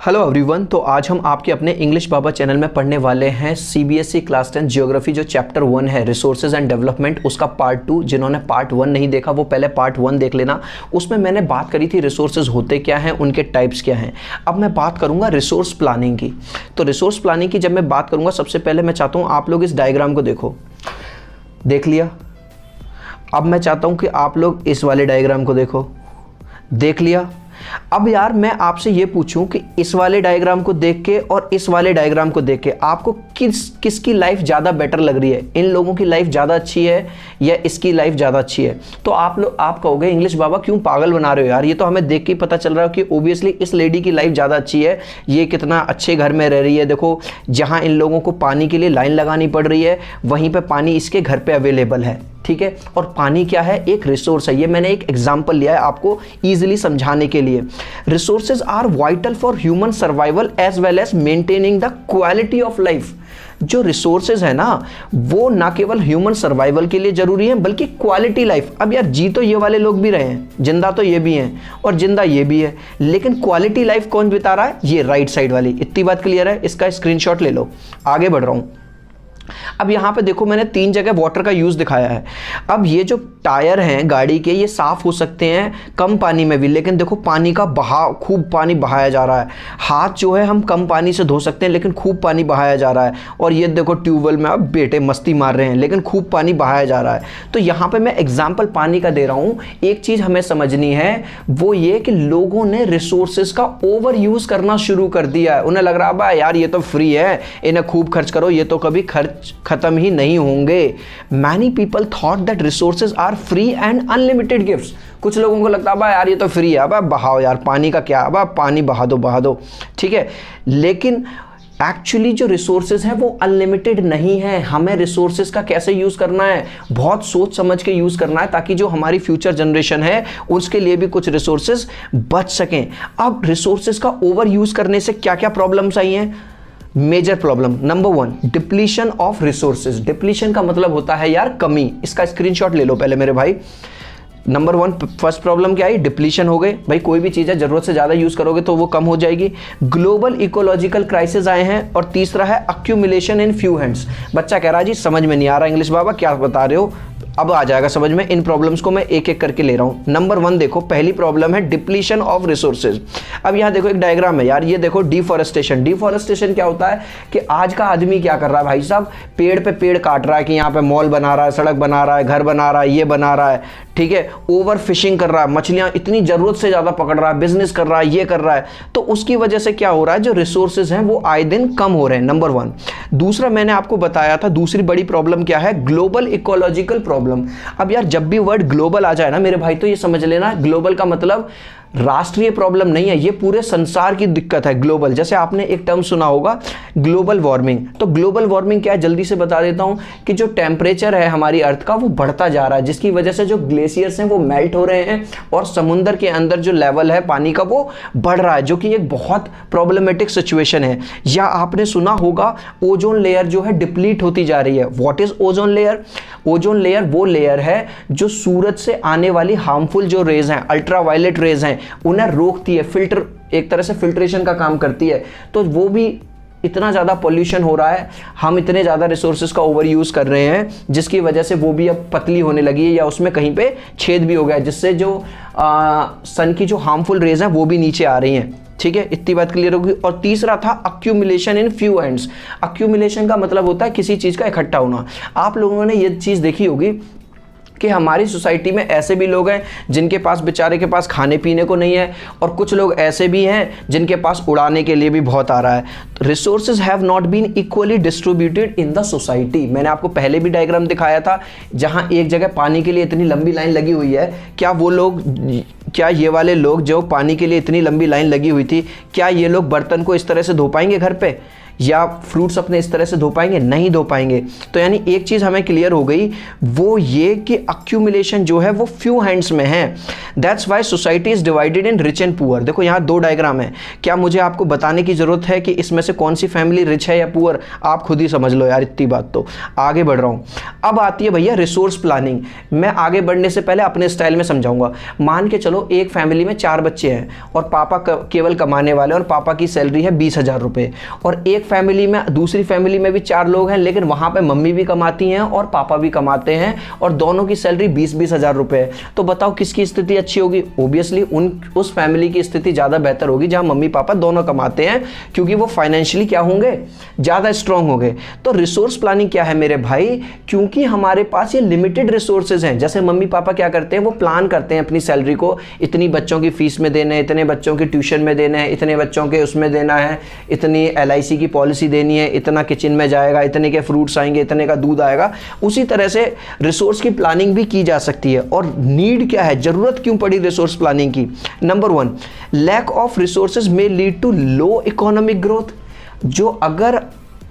Hello everyone. तो आज हम आपके अपने इंग्लिश बाबा चैनल में पढ़ने वाले हैं सीबीएसई क्लास 10 ज्योग्राफी जो चैप्टर 1 है रिसोर्सेज एंड डेवलपमेंट, उसका पार्ट 2। जिन्होंने पार्ट 1 नहीं देखा वो पहले पार्ट 1 देख लेना। उसमें मैंने बात करी थी रिसोर्सेज होते क्या हैं, उनके टाइप्स क्या हैं। अब मैं बात करूंगा रिसोर्स प्लानिंग की। तो रिसोर्स प्लानिंग की जब मैं बात करूंगा, सबसे पहले मैं चाहता हूँ आप लोग इस डायग्राम को देखो। देख लिया? अब मैं चाहता हूँ कि आप लोग इस वाले डायग्राम को देखो। देख लिया? अब यार मैं आपसे ये पूछूं कि इस वाले डायग्राम को देख के और इस वाले डायग्राम को देख के आपको किसकी लाइफ ज़्यादा बेटर लग रही है? इन लोगों की लाइफ ज़्यादा अच्छी है या इसकी लाइफ ज़्यादा अच्छी है? तो आप कहोगे इंग्लिश बाबा क्यों पागल बना रहे हो यार, ये तो हमें देख के ही पता चल रहा है कि ओबियसली इस लेडी की लाइफ ज़्यादा अच्छी है। ये कितना अच्छे घर में रह रही है। देखो, जहाँ इन लोगों को पानी के लिए लाइन लगानी पड़ रही है वहीं पर पानी इसके घर पर अवेलेबल है। ठीक है, और पानी क्या है? एक रिसोर्स है। ये मैंने एक एग्जांपल लिया है आपको इजीली समझाने के लिए। Resources are vital for human survival as well as maintaining the quality of life. जो रिसोर्सेज है ना, वो ना केवल ह्यूमन सर्वाइवल के लिए जरूरी है बल्कि क्वालिटी लाइफ। अब यार जी तो ये वाले लोग भी रहे हैं, जिंदा तो ये भी हैं और जिंदा ये भी है, लेकिन क्वालिटी लाइफ कौन बिता रहा है? ये राइट साइड वाली। इतनी बात क्लियर है? इसका स्क्रीनशॉट ले लो। आगे बढ़ रहा हूं। अब यहां पे देखो, मैंने 3 जगह वाटर का यूज दिखाया है। अब ये जो टायर हैं गाड़ी के, ये साफ हो सकते हैं कम पानी में भी, लेकिन देखो पानी का बहाव, खूब पानी बहाया जा रहा है। हाथ जो है हम कम पानी से धो सकते हैं लेकिन खूब पानी बहाया जा रहा है। और ये देखो ट्यूबवेल में अब बेटे मस्ती मार रहे हैं लेकिन खूब पानी बहाया जा रहा है। तो यहां पे मैं एग्जाम्पल पानी का दे रहा हूं। एक चीज हमें समझनी है, वो ये कि लोगों ने रिसोर्सेज का ओवर यूज करना शुरू कर दिया है। उन्हें लग रहा है यार ये तो फ्री है, इन्हें खूब खर्च करो, ये तो कभी खर्च खत्म ही नहीं होंगे। Many people thought that resources are free and unlimited gifts. कुछ लोगों को लगता है यार ये तो फ्री है, अब बहाओ यार, पानी का क्या, अब पानी बहा दो। ठीक है, लेकिन एक्चुअली जो रिसोर्सेज हैं वो अनलिमिटेड नहीं है। हमें रिसोर्सेज का कैसे यूज करना है? बहुत सोच समझ के यूज करना है, ताकि जो हमारी फ्यूचर जनरेशन है उसके लिए भी कुछ रिसोर्सेज बच सकें। अब रिसोर्सेज का ओवर यूज करने से क्या क्या प्रॉब्लम्स आई हैं? Major problem number 1, depletion of resources. Depletion का मतलब होता है यार कमी। इसका स्क्रीनशॉट ले लो पहले मेरे भाई। नंबर 1 फर्स्ट प्रॉब्लम क्या है? डिप्लीशन हो गए। भाई कोई भी चीज़ है जरूरत से ज़्यादा यूज़ करोगे तो वो कम हो जाएगी। ग्लोबल इकोलॉजिकल क्राइसिस आए हैं। और तीसरा है अक्यूमुलेशन इन फ्यू हैंड्स। बच्चा कह रहा है जी समझ में नहीं आ रहा इंग्लिश बाबा, क्या बता रहे हो? अब आ जाएगा समझ में। इन प्रॉब्लम्स को मैं एक एक करके ले रहा हूं। नंबर 1 देखो, पहली प्रॉब्लम है डिप्लीशन ऑफ रिसोर्सेज। अब यहां देखो एक डायग्राम है यार, ये देखो डिफॉरेस्टेशन। डिफॉरेस्टेशन क्या होता है कि आज का आदमी क्या कर रहा है भाई साहब? पेड़ पे पेड़ काट रहा है कि यहाँ पे मॉल बना रहा है, सड़क बना रहा है, घर बना रहा है, ये बना रहा है। ठीक है, ओवर फिशिंग कर रहा है, मछलियां इतनी जरूरत से ज्यादा पकड़ रहा है, बिजनेस कर रहा है, ये कर रहा है। तो उसकी वजह से क्या हो रहा है? जो रिसोर्सेज हैं वो आए दिन कम हो रहे हैं। नंबर 1। दूसरा मैंने आपको बताया था, दूसरी बड़ी प्रॉब्लम क्या है? Global ecological problem. अब यार जब भी वर्ड ग्लोबल आ जाए ना मेरे भाई, तो ये समझ लेना ग्लोबल का मतलब राष्ट्रीय प्रॉब्लम नहीं है, ये पूरे संसार की दिक्कत है। ग्लोबल, जैसे आपने एक टर्म सुना होगा ग्लोबल वार्मिंग। तो ग्लोबल वार्मिंग क्या है जल्दी से बता देता हूं कि जो टेम्परेचर है हमारी अर्थ का वो बढ़ता जा रहा है, जिसकी वजह से जो ग्लेशियर्स हैं वो मेल्ट हो रहे हैं और समुद्र के अंदर जो लेवल है पानी का वो बढ़ रहा है, जो कि एक बहुत प्रॉब्लमेटिक सिचुएशन है। या आपने सुना होगा ओजोन लेयर जो है डिप्लीट होती जा रही है। What is ozone layer? Ozone layer वो लेयर है जो सूरज से आने वाली हार्मफुल जो रेज हैं, अल्ट्रावायलेट रेज हैं, उन्हें रोकती है। फिल्टर, एक तरह से फिल्ट्रेशन का काम करती है। तो वो भी इतना ज़्यादा पोल्यूशन हो रहा है, हम इतने ज़्यादा रिसोर्सेज का ओवर यूज़ कर रहे हैं, जिसकी वजह से वो भी अब पतली होने लगी है या उसमें कहीं पे छेद भी हो गया है, जिससे जो सन की जो हार्मफुल रेज हैं वो भी नीचे आ रही हैं। ठीक है, इतनी बात क्लियर होगी। और तीसरा था accumulation in few hands. Accumulation का मतलब होता है किसी चीज़ का इकट्ठा होना। आप लोगों ने ये चीज़ देखी होगी कि हमारी सोसाइटी में ऐसे भी लोग हैं जिनके पास बेचारे के पास खाने पीने को नहीं है, और कुछ लोग ऐसे भी हैं जिनके पास उड़ाने के लिए भी बहुत आ रहा है। Resources have not been equally distributed in the society. मैंने आपको पहले भी डायग्राम दिखाया था, जहां एक जगह पानी के लिए इतनी लंबी लाइन लगी हुई है। क्या ये वाले लोग जो पानी के लिए इतनी लंबी लाइन लगी हुई थी, क्या ये लोग बर्तन को इस तरह से धो पाएंगे घर पे? या फ्रूट्स अपने इस तरह से धो पाएंगे? नहीं धो पाएंगे। तो यानी एक चीज़ हमें क्लियर हो गई, वो ये कि अक्यूमुलेशन जो है वो फ्यू हैंड्स में है। That's why society is divided in rich and poor. देखो यहाँ 2 डायग्राम है, क्या मुझे आपको बताने की जरूरत है कि इसमें से कौन सी फैमिली रिच है या पुअर? आप खुद ही समझ लो यार, इतनी बात। तो आगे बढ़ रहा हूँ। अब आती है भैया रिसोर्स प्लानिंग। मैं आगे बढ़ने से पहले अपने स्टाइल में समझाऊंगा। मान के चलो एक फैमिली में 4 बच्चे हैं और पापा केवल कमाने वाले और पापा की सैलरी है 20,000 रुपये, और एक फैमिली में, दूसरी फैमिली में भी 4 लोग हैं, लेकिन वहाँ पे मम्मी भी कमाती हैं और पापा भी कमाते हैं और दोनों की सैलरी 20-20 हज़ार रुपये है। तो बताओ किसकी स्थिति अच्छी होगी? ओबियसली उस फैमिली की स्थिति ज़्यादा बेहतर होगी जहाँ मम्मी पापा दोनों कमाते हैं, क्योंकि वो फाइनेंशियली क्या होंगे? ज़्यादा स्ट्रांग होंगे। तो रिसोर्स प्लानिंग क्या है मेरे भाई? क्योंकि हमारे पास ये लिमिटेड रिसोर्सेज हैं। जैसे मम्मी पापा क्या करते हैं, वो प्लान करते हैं अपनी सैलरी को, इतनी बच्चों की फीस में देना है, इतने बच्चों की ट्यूशन में देना है, इतने बच्चों के उसमें देना है, इतनी LIC की पॉलिसी देनी है, इतना किचन में जाएगा, इतने के फ्रूट्स आएंगे, इतने का दूध आएगा। उसी तरह से रिसोर्स की प्लानिंग भी की जा सकती है। और नीड क्या है, जरूरत क्यों पड़ी रिसोर्स प्लानिंग की? Number 1, lack of resources may lead to low economic growth. जो अगर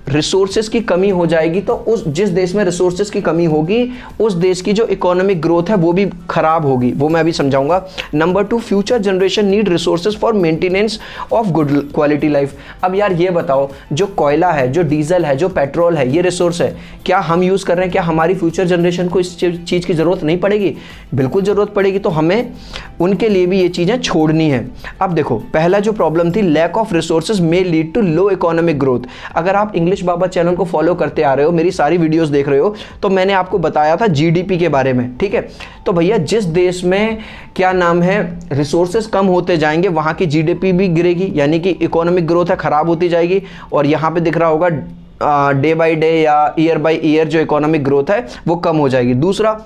रिसोर्सेज की कमी हो जाएगी तो उस जिस देश में रिसोर्सेज की कमी होगी उस देश की जो इकोनॉमिक ग्रोथ है वो भी खराब होगी, वो मैं अभी समझाऊंगा। Number 2, future generation need resources for maintenance of good quality life. अब यार ये बताओ, जो कोयला है, जो डीजल है, जो पेट्रोल है, ये रिसोर्स है, क्या हम यूज़ कर रहे हैं? क्या हमारी फ्यूचर जनरेशन को इस चीज़ की ज़रूरत नहीं पड़ेगी? बिल्कुल ज़रूरत पड़ेगी। तो हमें उनके लिए भी ये चीज़ें छोड़नी है। अब देखो, पहला जो प्रॉब्लम थी, lack of resources may lead to low economic growth. अगर आप इंग्लिश बाबा चैनल को फॉलो करते आ रहे हो, मेरी सारी वीडियोस देख रहे हो, तो मैंने आपको बताया था GDP के बारे में, ठीक है? तो भैया जिस देश में क्या नाम है रिसोर्सेज कम होते जाएंगे वहां की GDP भी गिरेगी, यानी कि इकोनॉमिक ग्रोथ है खराब होती जाएगी। और यहां पे दिख रहा होगा डे बाय डे या ईयर बाय ईयर जो इकोनॉमिक ग्रोथ है वो कम हो जाएगी। दूसरा,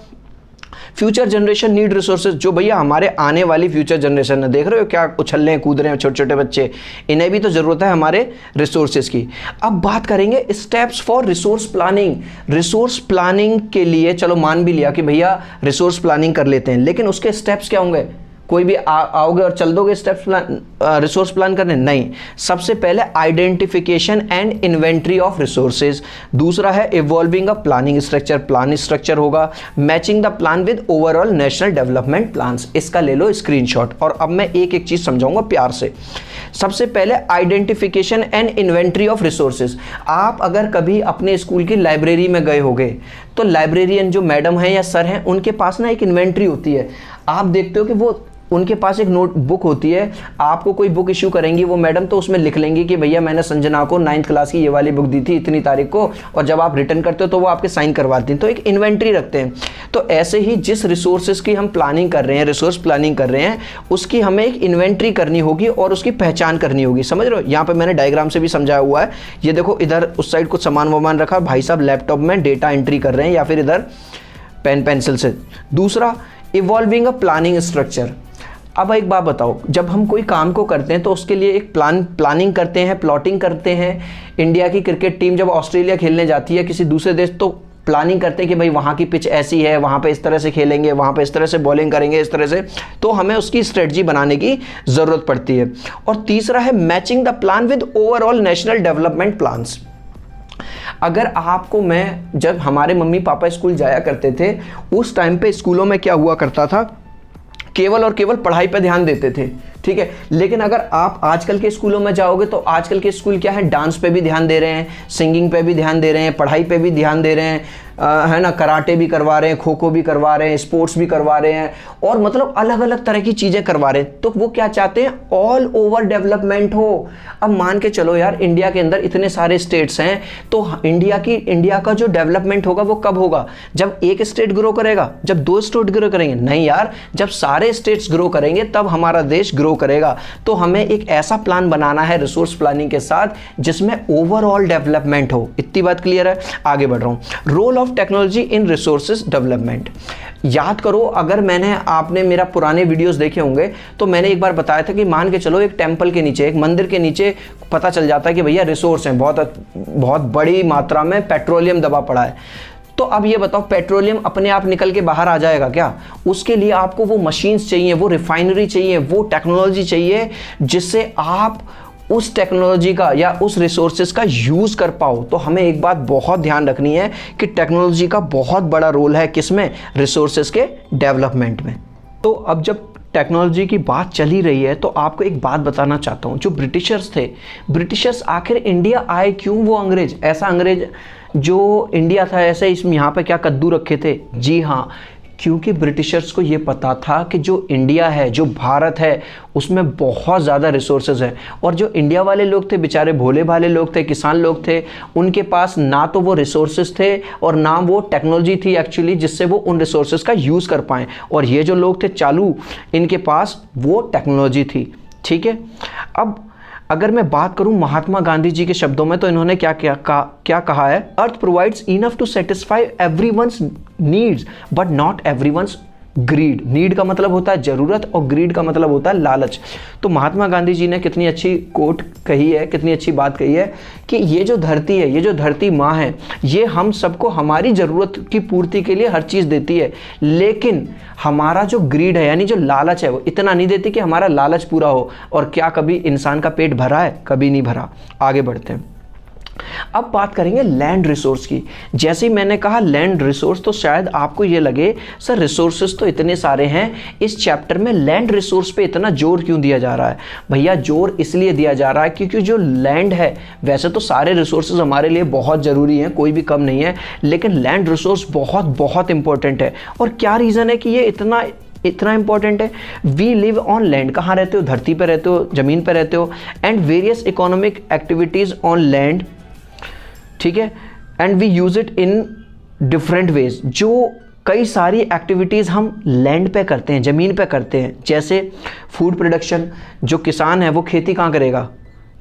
फ्यूचर जनरेशन नीड रिसोर्सेज। जो भैया हमारे आने वाली फ्यूचर जनरेशन है, देख रहे हो क्या उछल रहे हैं, कूद रहे हैं छोटे छोटे बच्चे, इन्हें भी तो जरूरत है हमारे रिसोर्सेज की। अब बात करेंगे steps for resource planning. Resource planning के लिए चलो मान भी लिया कि भैया रिसोर्स प्लानिंग कर लेते हैं, लेकिन उसके स्टेप्स क्या होंगे? कोई भी आओगे और चल दोगे स्टेप्स रिसोर्स प्लान करने? नहीं। सबसे पहले identification and inventory of resources. दूसरा है evolving a planning structure, plan structure होगा। Matching the plan with overall national development plans. इसका ले लो स्क्रीनशॉट। और अब मैं एक एक चीज समझाऊंगा प्यार से। सबसे पहले identification and inventory of resources. आप अगर कभी अपने स्कूल की लाइब्रेरी में गए होगे तो लाइब्रेरियन जो मैडम है या सर हैं उनके पास ना एक इन्वेंट्री होती है। आप देखते हो कि वो उनके पास एक नोट बुक होती है, आपको कोई बुक इश्यू करेंगी वो मैडम, तो उसमें लिख लेंगे कि भैया मैंने संजना को 9th क्लास की ये वाली बुक दी थी इतनी तारीख को, और जब आप रिटर्न करते हो तो वो आपके साइन करवाती हैं। तो एक इन्वेंट्री रखते हैं। तो ऐसे ही जिस रिसोर्सेज की हम प्लानिंग कर रहे हैं, रिसोर्स प्लानिंग कर रहे हैं, उसकी हमें एक इन्वेंट्री करनी होगी और उसकी पहचान करनी होगी। समझ रहे हो? यहाँ पर मैंने डायग्राम से भी समझाया हुआ है। ये देखो, इधर उस साइड कुछ सामान वामान रखा, भाई साहब लैपटॉप में डेटा एंट्री कर रहे हैं या फिर इधर पेन पेंसिल से। दूसरा, इवॉल्विंग अ प्लानिंग स्ट्रक्चर। अब एक बात बताओ, जब हम कोई काम को करते हैं तो उसके लिए एक प्लानिंग करते हैं, प्लॉटिंग करते हैं। इंडिया की क्रिकेट टीम जब ऑस्ट्रेलिया खेलने जाती है किसी दूसरे देश, तो प्लानिंग करते हैं कि भाई वहाँ की पिच ऐसी है, वहाँ पे इस तरह से खेलेंगे, वहाँ पे इस तरह से बॉलिंग करेंगे, इस तरह से। तो हमें उसकी स्ट्रेटजी बनाने की ज़रूरत पड़ती है। और तीसरा है matching the plan with overall national development plans. अगर आपको जब हमारे मम्मी पापा स्कूल जाया करते थे, उस टाइम पे स्कूलों में क्या हुआ करता था, केवल और केवल पढ़ाई पे ध्यान देते थे, ठीक है। लेकिन अगर आप आजकल के स्कूलों में जाओगे तो आजकल के स्कूल क्या है, डांस पे भी ध्यान दे रहे हैं, सिंगिंग पे भी ध्यान दे रहे हैं, पढ़ाई पे भी ध्यान दे रहे हैं, है ना, कराटे भी करवा रहे हैं, खो खो भी करवा रहे हैं, स्पोर्ट्स भी करवा रहे हैं, और मतलब अलग अलग तरह की चीज़ें करवा रहे हैं। तो वो क्या चाहते हैं, ऑल ओवर डेवलपमेंट हो। अब मान के चलो यार, इंडिया के अंदर इतने सारे स्टेट्स हैं, तो इंडिया का जो डेवलपमेंट होगा वो कब होगा, जब एक स्टेट ग्रो करेगा, जब 2 स्टेट ग्रो करेंगे? नहीं यार, जब सारे स्टेट्स ग्रो करेंगे तब हमारा देश ग्रो करेगा। तो हमें एक ऐसा प्लान बनाना है रिसोर्स प्लानिंग के साथ जिसमें ओवरऑल डेवलपमेंट हो। इतनी बात क्लियर है? आगे बढ़ रहा हूं। Role of technology in resources development. याद करो, अगर आपने मेरा पुराने वीडियोस देखे होंगे तो मैंने एक बार बताया था कि मान के चलो एक टेंपल के नीचे, एक मंदिर के नीचे पता चल जाता है कि भैया रिसोर्स हैं, बहुत बड़ी मात्रा में पेट्रोलियम दबा पड़ा है। तो अब ये बताओ, पेट्रोलियम अपने आप निकल के बाहर आ जाएगा क्या? उसके लिए आपको वो मशीन्स चाहिए, वो रिफाइनरी चाहिए, वो टेक्नोलॉजी चाहिए जिससे आप उस टेक्नोलॉजी का या उस रिसोर्सेज का यूज़ कर पाओ। तो हमें एक बात बहुत ध्यान रखनी है कि टेक्नोलॉजी का बहुत बड़ा रोल है किसमें, रिसोर्सेज के डेवलपमेंट में। तो अब जब टेक्नोलॉजी की बात चली रही है तो आपको एक बात बताना चाहता हूँ, जो ब्रिटिशर्स थे, ब्रिटिशर्स आखिर इंडिया आए क्यों? वो अंग्रेज, ऐसा अंग्रेज जो इंडिया था ऐसे इसमें यहाँ पे क्या कद्दू रखे थे? जी हाँ, क्योंकि ब्रिटिशर्स को ये पता था कि जो इंडिया है, जो भारत है, उसमें बहुत ज़्यादा रिसोर्सेज हैं। और जो इंडिया वाले लोग थे बेचारे भोले भाले लोग थे, किसान लोग थे, उनके पास ना तो वो रिसोर्सेज थे और ना वो टेक्नोलॉजी थी एक्चुअली जिससे वो उन रिसोर्सेज का यूज़ कर पाएँ। और ये जो लोग थे चालू, इनके पास वो टेक्नोलॉजी थी। ठीक है, अब अगर मैं बात करूं महात्मा गांधी जी के शब्दों में तो इन्होंने क्या कहा है? Earth provides enough to satisfy everyone's needs but not everyone's greed. Need का मतलब होता है जरूरत और ग्रीड का मतलब होता है लालच। तो महात्मा गांधी जी ने कितनी अच्छी कोट कही है, कितनी अच्छी बात कही है कि ये जो धरती है, ये जो धरती माँ है, ये हम सबको हमारी ज़रूरत की पूर्ति के लिए हर चीज़ देती है, लेकिन हमारा जो ग्रीड है यानी जो लालच है वो इतना नहीं देती कि हमारा लालच पूरा हो। और क्या कभी इंसान का पेट भरा है? कभी नहीं भरा। आगे बढ़ते हैं, अब बात करेंगे लैंड रिसोर्स की। जैसे ही मैंने कहा लैंड रिसोर्स, तो शायद आपको ये लगे सर रिसोर्सेज तो इतने सारे हैं, इस चैप्टर में लैंड रिसोर्स पे इतना जोर क्यों दिया जा रहा है? भैया जोर इसलिए दिया जा रहा है क्योंकि जो लैंड है, वैसे तो सारे रिसोर्सेज हमारे लिए बहुत ज़रूरी हैं, कोई भी कम नहीं है, लेकिन लैंड रिसोर्स बहुत बहुत इंपॉर्टेंट है। और क्या रीज़न है कि ये इतना इंपॉर्टेंट है? We live on land. कहाँ रहते हो? धरती पर रहते हो, ज़मीन पर रहते हो। And various economic activities on land, ठीक है, and we use it in different ways. जो कई सारी एक्टिविटीज़ हम लैंड पे करते हैं, ज़मीन पे करते हैं, जैसे फूड प्रोडक्शन। जो किसान है वो खेती कहाँ करेगा?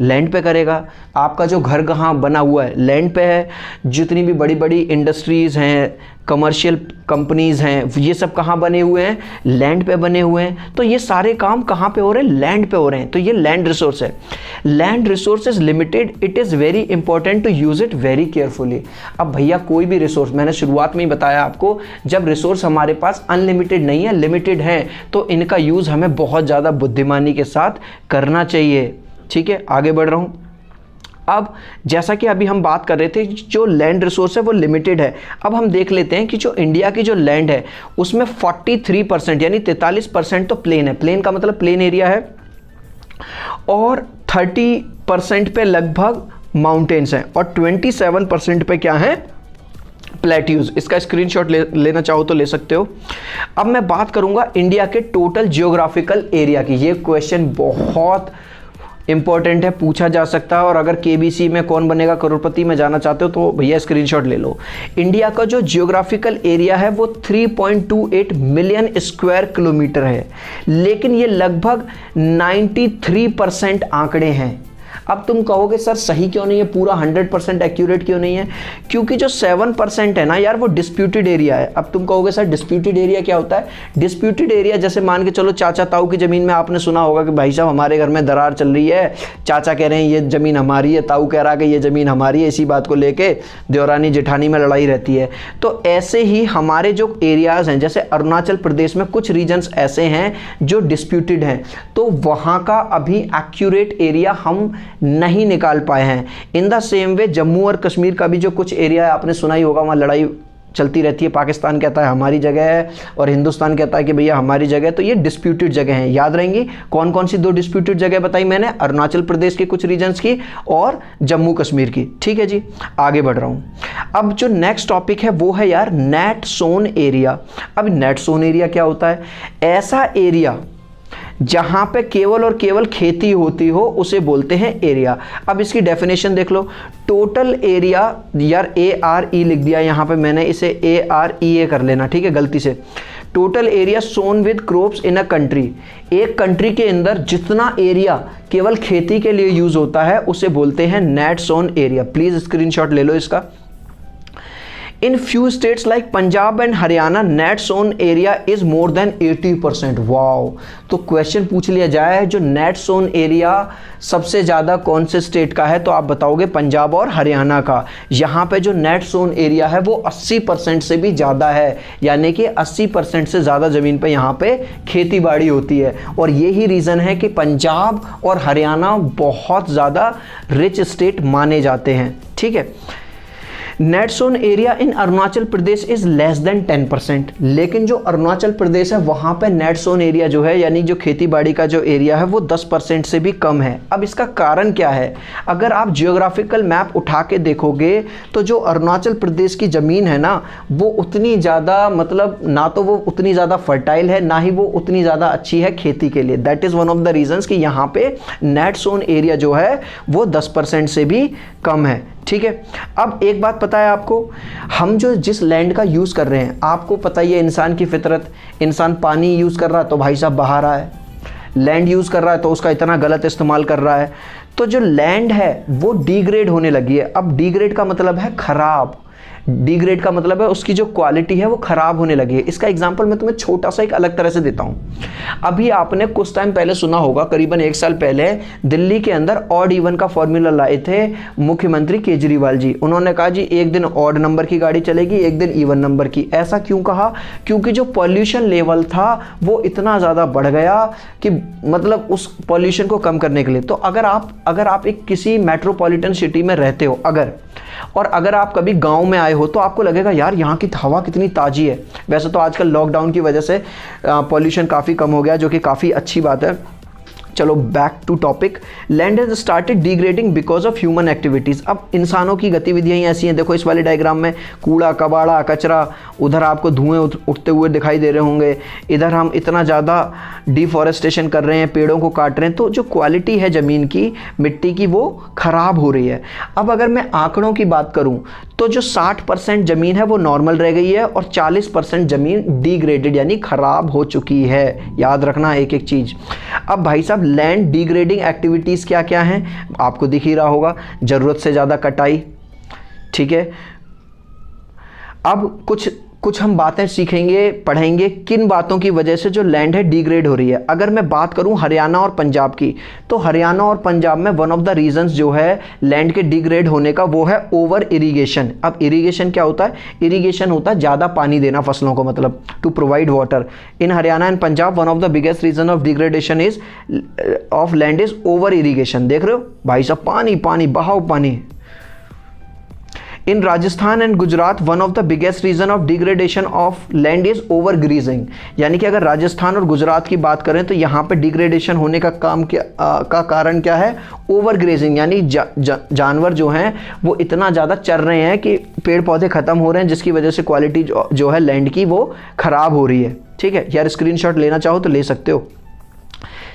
लैंड पे करेगा। आपका जो घर कहाँ बना हुआ है? लैंड पे है। जितनी भी बड़ी बड़ी इंडस्ट्रीज़ हैं, कमर्शियल कंपनीज़ हैं, ये सब कहाँ बने हुए हैं? लैंड पे बने हुए हैं। तो ये सारे काम कहाँ पे हो रहे हैं? लैंड पे हो रहे हैं। तो ये लैंड रिसोर्स है। Land resource is limited, it is very important to use it very carefully. अब भैया कोई भी रिसोर्स, मैंने शुरुआत में ही बताया आपको, जब रिसोर्स हमारे पास अनलिमिटेड नहीं है, लिमिटेड है, तो इनका यूज़ हमें बहुत ज़्यादा बुद्धिमानी के साथ करना चाहिए। ठीक है, आगे बढ़ रहा हूँ। अब जैसा कि अभी हम बात कर रहे थे, जो लैंड रिसोर्स है वो लिमिटेड है। अब हम देख लेते हैं कि जो इंडिया की जो लैंड है उसमें 43% यानी 43% तो प्लेन है। प्लेन का मतलब प्लेन एरिया है, और 30% पे लगभग माउंटेन्स हैं, और 27% पे क्या है? प्लेट्यूज। इसका स्क्रीनशॉट लेना चाहो तो ले सकते हो। अब मैं बात करूंगा इंडिया के टोटल जियोग्राफिकल एरिया की। ये क्वेश्चन बहुत इंपॉर्टेंट है, पूछा जा सकता है। और अगर केबीसी में कौन बनेगा करोड़पति में जाना चाहते हो तो भैया स्क्रीनशॉट ले लो। इंडिया का जो जियोग्राफिकल एरिया है वो 3.28 मिलियन स्क्वायर किलोमीटर है, लेकिन ये लगभग 93% आंकड़े हैं। अब तुम कहोगे सर सही क्यों नहीं है, पूरा 100% एक्यूरेट क्यों नहीं है? क्योंकि जो 7% है ना यार, वो डिस्प्यूटेड एरिया है। अब तुम कहोगे सर डिस्प्यूटेड एरिया क्या होता है? डिस्प्यूटेड एरिया जैसे मान के चलो चाचा ताऊ की ज़मीन में आपने सुना होगा कि भाई साहब हमारे घर में दरार चल रही है, चाचा कह रहे हैं ये ज़मीन हमारी है, ताऊ कह रहा है कि ये ज़मीन हमारी है, इसी बात को लेके देवरानी जेठानी में लड़ाई रहती है। तो ऐसे ही हमारे जो एरियाज़ हैं, जैसे अरुणाचल प्रदेश में कुछ रीजन्स ऐसे हैं जो डिस्प्यूटेड हैं, तो वहाँ का अभी एक्यूरेट एरिया हम नहीं निकाल पाए हैं। In the same way Jammu और कश्मीर का भी जो कुछ एरिया है, आपने सुना ही होगा, वहाँ लड़ाई चलती रहती है। पाकिस्तान कहता है हमारी जगह है और हिंदुस्तान कहता है कि भैया हमारी जगह है। तो ये डिस्प्यूटेड जगह हैं। याद रहेंगी कौन कौन सी 2 डिस्प्यूटेड जगह बताई मैंने? अरुणाचल प्रदेश के कुछ रीजन्स की और जम्मू कश्मीर की। ठीक है जी, आगे बढ़ रहा हूँ। अब जो नेक्स्ट टॉपिक है वो है यार नेट सोन एरिया। अब नेट सोन एरिया क्या होता है? ऐसा एरिया जहां पे केवल और केवल खेती होती हो उसे बोलते हैं एरिया। अब इसकी डेफिनेशन देख लो। टोटल एरिया, यार ARE लिख दिया यहां पे मैंने, इसे AREA कर लेना, ठीक है, गलती से। Total area Son with crops in a country. एक कंट्री के अंदर जितना एरिया केवल खेती के लिए यूज होता है उसे बोलते हैं net sown area. Please screenshot ले लो इसका। In few states like Punjab and Haryana net sown area is more than 80%। Wow, तो क्वेश्चन पूछ लिया जाए जो नेट सोन एरिया सबसे ज़्यादा कौन से स्टेट का है, तो आप बताओगे पंजाब और हरियाणा का। यहाँ पे जो नेट सोन एरिया है वो 80% से भी ज़्यादा है, यानी कि 80% से ज़्यादा ज़मीन पे यहाँ पे खेती बाड़ी होती है। और यही रीज़न है कि पंजाब और हरियाणा बहुत ज़्यादा रिच स्टेट माने जाते हैं। ठीक है, net sown area in Arunachal Pradesh is less than 10%, लेकिन जो अरुणाचल प्रदेश है वहाँ पे नेट सोन एरिया जो है यानी जो खेती बाड़ी का जो एरिया है वो 10% से भी कम है। अब इसका कारण क्या है? अगर आप जियोग्राफिकल मैप उठा के देखोगे तो जो अरुणाचल प्रदेश की ज़मीन है ना वो उतनी ज़्यादा, मतलब ना तो वो उतनी ज़्यादा फर्टाइल है, ना ही वो उतनी ज़्यादा अच्छी है खेती के लिए। That is one of the reasons कि यहाँ पे नेट सोन एरिया जो है वो 10% से भी कम है। ठीक है, अब एक बात पता है आपको, हम जो जिस लैंड का यूज़ कर रहे हैं, आपको पता ही है इंसान की फितरत, इंसान पानी यूज़ कर रहा है तो भाई साहब बहा रहा है, लैंड यूज़ कर रहा है तो उसका इतना गलत इस्तेमाल कर रहा है, तो जो लैंड है वो डिग्रेड होने लगी है। अब डिग्रेड का मतलब है ख़राब, डिग्रेड का मतलब है उसकी जो क्वालिटी है वो ख़राब होने लगी है। इसका एग्जांपल मैं तुम्हें छोटा सा एक अलग तरह से देता हूँ। अभी आपने कुछ टाइम पहले सुना होगा, करीबन 1 साल पहले दिल्ली के अंदर ऑड इवन का फॉर्मूला लाए थे मुख्यमंत्री केजरीवाल जी। उन्होंने कहा जी एक दिन ऑड नंबर की गाड़ी चलेगी, एक दिन इवन नंबर की। ऐसा क्यों कहा? क्योंकि जो पॉल्यूशन लेवल था वो इतना ज़्यादा बढ़ गया कि मतलब उस पॉल्यूशन को कम करने के लिए। तो अगर आप एक किसी मेट्रोपॉलिटन सिटी में रहते हो अगर आप कभी गांव में आए हो तो आपको लगेगा यार यहाँ की हवा कितनी ताज़ी है। वैसे तो आजकल लॉकडाउन की वजह से पॉल्यूशन काफ़ी कम हो गया, जो कि काफ़ी अच्छी बात है। चलो back to topic. Land has started degrading because of human activities. अब इंसानों की गतिविधियाँ ऐसी हैं, देखो इस वाले डायग्राम में कूड़ा कबाड़ा कचरा, उधर आपको धुएं उठते हुए दिखाई दे रहे होंगे, इधर हम इतना ज़्यादा डिफॉरेस्टेशन कर रहे हैं, पेड़ों को काट रहे हैं, तो जो क्वालिटी है ज़मीन की, मिट्टी की, वो ख़राब हो रही है। अब अगर मैं आंकड़ों की बात करूँ तो जो 60% ज़मीन है वो नॉर्मल रह गई है और 40% ज़मीन डिग्रेडेड यानी ख़राब हो चुकी है। याद रखना एक एक चीज़। अब भाई साहब लैंड डिग्रेडिंग एक्टिविटीज़ क्या क्या हैं आपको दिख ही रहा होगा। ज़रूरत से ज़्यादा कटाई, ठीक है। अब कुछ हम बातें सीखेंगे, पढ़ेंगे किन बातों की वजह से जो लैंड है डिग्रेड हो रही है। अगर मैं बात करूं हरियाणा और पंजाब की, तो हरियाणा और पंजाब में वन ऑफ द रीजंस जो है लैंड के डिग्रेड होने का वो है ओवर इरिगेशन। अब इरिगेशन क्या होता है? इरिगेशन होता है ज़्यादा पानी देना फसलों को, मतलब to provide water. In Haryana and Punjab one of the biggest reason of degradation is of land is over irrigation. देख रहे हो भाई साहब, पानी पानी बहाव पानी। In Rajasthan and Gujarat, one of the biggest reason of degradation of land is overgrazing। यानी कि अगर राजस्थान और गुजरात की बात करें तो यहाँ पे डिग्रेडेशन होने का का कारण क्या है? ओवरग्रेजिंग, यानी जानवर जो हैं वो इतना ज़्यादा चर रहे हैं कि पेड़ पौधे ख़त्म हो रहे हैं, जिसकी वजह से क्वालिटी जो है लैंड की वो ख़राब हो रही है। ठीक है यार, स्क्रीनशॉट लेना चाहो तो ले सकते हो।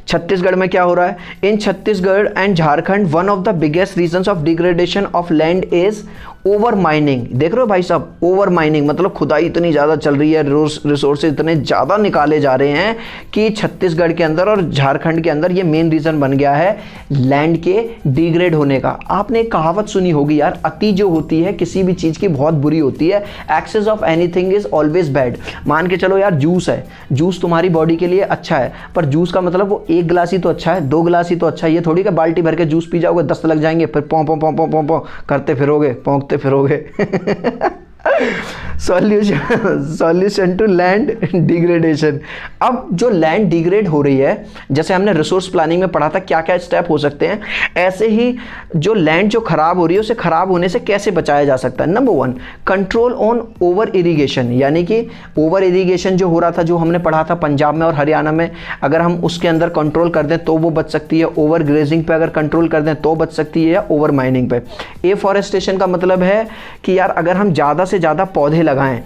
छत्तीसगढ़ में क्या हो रहा है? In Chhattisgarh and Jharkhand one of the biggest reasons of degradation of land is over mining. देख रहे हो भाई साहब, ओवर माइनिंग मतलब खुदाई इतनी ज़्यादा चल रही है, रिसोर्सेज इतने ज़्यादा निकाले जा रहे हैं कि छत्तीसगढ़ के अंदर और झारखंड के अंदर ये मेन रीज़न बन गया है लैंड के डिग्रेड होने का। आपने एक कहावत सुनी होगी यार, अति जो होती है किसी भी चीज़ की बहुत बुरी होती है। Excess of anything is always bad. मान के चलो यार, जूस है, जूस तुम्हारी बॉडी के लिए अच्छा है, पर जूस का मतलब वो 1 गिलास ही तो अच्छा है, 2 गिलास ही तो अच्छा है। ये थोड़ी का बाल्टी भर के जूस पी जाओगे, 10 लग जाएंगे, फिर पों पों पों पों पों पों करते फिरोगे, पोंकते फिरोगे। Solution to land degradation. अब जो लैंड डिग्रेड हो रही है, जैसे हमने रिसोर्स प्लानिंग में पढ़ा था क्या क्या स्टेप हो सकते हैं, ऐसे ही जो लैंड जो खराब हो रही है उसे खराब होने से कैसे बचाया जा सकता है। Number 1, control on over irrigation. यानी कि ओवर इरिगेशन जो हो रहा था, जो हमने पढ़ा था पंजाब में और हरियाणा में, अगर हम उसके अंदर कंट्रोल कर दें तो वो बच सकती है। ओवर ग्रेजिंग पे अगर कंट्रोल कर दें तो बच सकती है, या ओवर माइनिंग पे। एफॉरेस्टेशन का मतलब है कि यार अगर हम ज़्यादा से ज़्यादा पौधे लगाएं,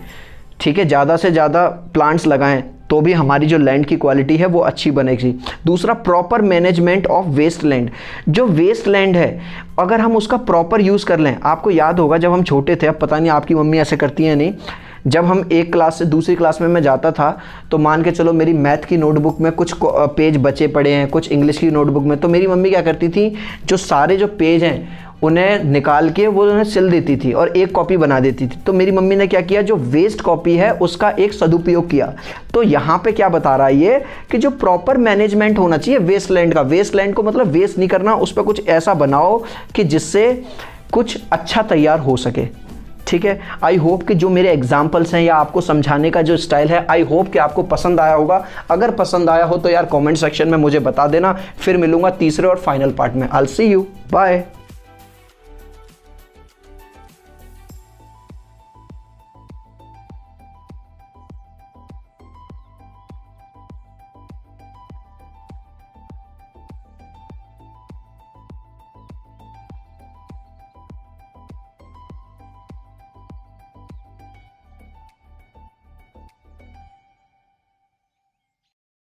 ठीक है, ज़्यादा से ज़्यादा प्लांट्स लगाएं, तो भी हमारी जो लैंड की क्वालिटी है वो अच्छी बनेगी। दूसरा, proper management of waste land. जो वेस्ट लैंड है अगर हम उसका प्रॉपर यूज़ कर लें, आपको याद होगा जब हम छोटे थे, अब पता नहीं आपकी मम्मी ऐसे करती हैं नहीं, जब हम एक क्लास से दूसरी क्लास में मैं जाता था तो मान के चलो मेरी मैथ की नोटबुक में कुछ पेज बचे पड़े हैं, कुछ इंग्लिश की नोटबुक में, तो मेरी मम्मी क्या करती थी, जो सारे जो पेज हैं उन्हें निकाल के वो उन्हें सिल देती थी और एक कॉपी बना देती थी। तो मेरी मम्मी ने क्या किया, जो वेस्ट कॉपी है उसका एक सदुपयोग किया। तो यहाँ पे क्या बता रहा है ये कि जो प्रॉपर मैनेजमेंट होना चाहिए वेस्टलैंड का, वेस्टलैंड को मतलब वेस्ट नहीं करना, उस पर कुछ ऐसा बनाओ कि जिससे कुछ अच्छा तैयार हो सके। ठीक है, आई होप कि जो मेरे एग्जाम्पल्स हैं या आपको समझाने का जो स्टाइल है, आई होप कि आपको पसंद आया होगा। अगर पसंद आया हो तो यार कमेंट सेक्शन में मुझे बता देना। फिर मिलूंगा तीसरे और फाइनल पार्ट में। I will see you, bye.